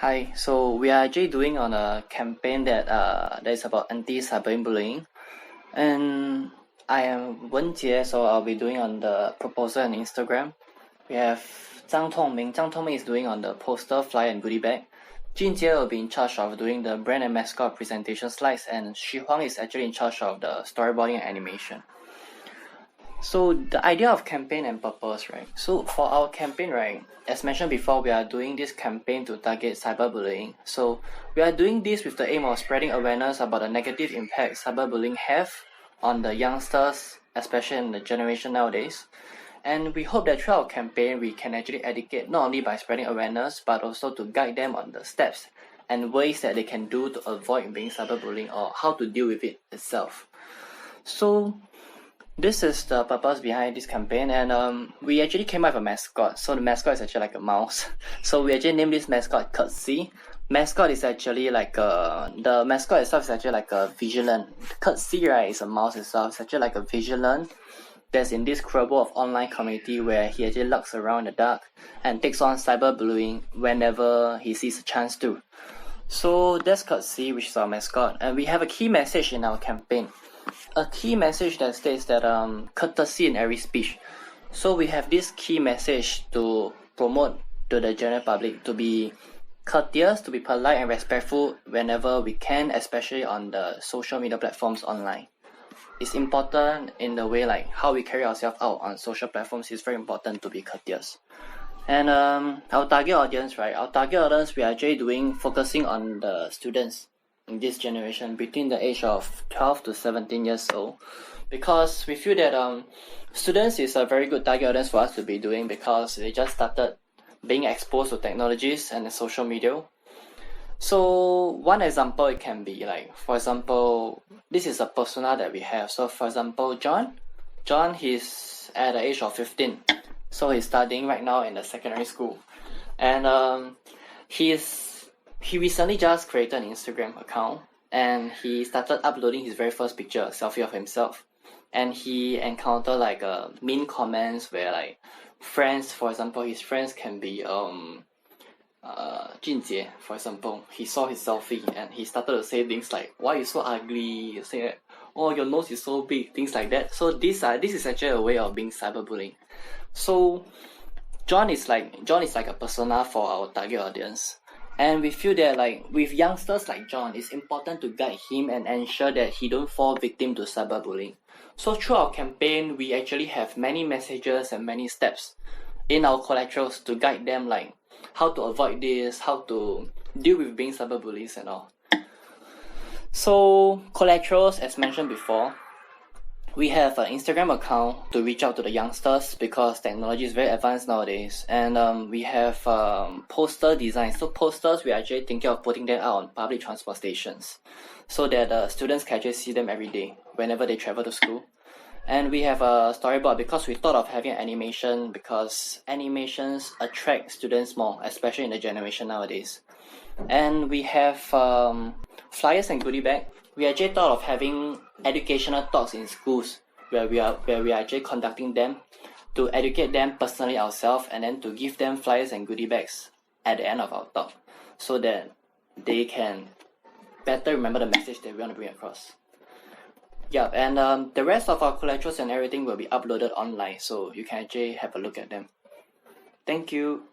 Hi, so we are actually doing on a campaign that is about anti-cyberbullying, and I am Wenjie, so I'll be doing on the proposal on Instagram. We have Zhang Tongming. Zhang Tongming is doing on the poster, flyer, and goodie bag. Jinjie will be in charge of doing the brand and mascot presentation slides, and Xu Huang is actually in charge of the storyboarding and animation. So the idea of campaign and purpose, right? So for our campaign, right, as mentioned before, we are doing this campaign to target cyberbullying. So we are doing this with the aim of spreading awareness about the negative impact cyberbullying have on the youngsters, especially in the generation nowadays. And we hope that through our campaign, we can actually educate not only by spreading awareness, but also to guide them on the steps and ways that they can do to avoid being cyberbullying or how to deal with it itself. So this is the purpose behind this campaign, and we actually came up with a mascot. So the mascot is actually like a mouse. So we actually named this mascot Curtsy. Mascot is actually like the mascot itself is actually like a vigilant. Curtsy, right, is a mouse itself. It's actually like a vigilant that's in this cruel of online community where he actually lurks around in the dark and takes on cyberbullying whenever he sees a chance to. So that's Curtsy, which is our mascot, and we have a key message in our campaign. A key message that states that courtesy in every speech. So we have this key message to promote to the general public to be courteous, to be polite and respectful whenever we can, especially on the social media platforms online. It's important in the way like how we carry ourselves out on social platforms is very important to be courteous. And our target audience, right? Our target audience, we are actually focusing on the students in this generation between the age of 12 to 17 years old, because we feel that students is a very good target audience for us to be doing because they just started being exposed to technologies and the social media. So one example, it can be like, for example, this is a persona that we have. So for example, John, he's at the age of 15, so he's studying right now in the secondary school, and he recently just created an Instagram account, and he started uploading his very first picture, a selfie of himself, and he encountered like mean comments where like friends, for example, his friends can be Jinjie, for example. He saw his selfie and he started to say things like, "Why you so ugly?" You say, "Oh, your nose is so big," things like that. So this is actually a way of being cyberbullying. So John is like a persona for our target audience. And we feel that like with youngsters like John, it's important to guide him and ensure that he don't fall victim to cyberbullying. So through our campaign, we actually have many messages and many steps in our collaterals to guide them like how to avoid this, how to deal with being cyberbullies and all. So collaterals, as mentioned before, we have an Instagram account to reach out to the youngsters because technology is very advanced nowadays. And we have poster designs. So posters, we are actually thinking of putting them out on public transport stations so that students can actually see them every day whenever they travel to school. And we have a storyboard because we thought of having an animation because animations attract students more, especially in the generation nowadays. And we have flyers and goodie bag. We actually thought of having educational talks in schools where we are actually conducting them to educate them personally ourselves and then to give them flyers and goodie bags at the end of our talk so that they can better remember the message that we want to bring across. Yeah, and the rest of our collaterals and everything will be uploaded online, so you can actually have a look at them. Thank you.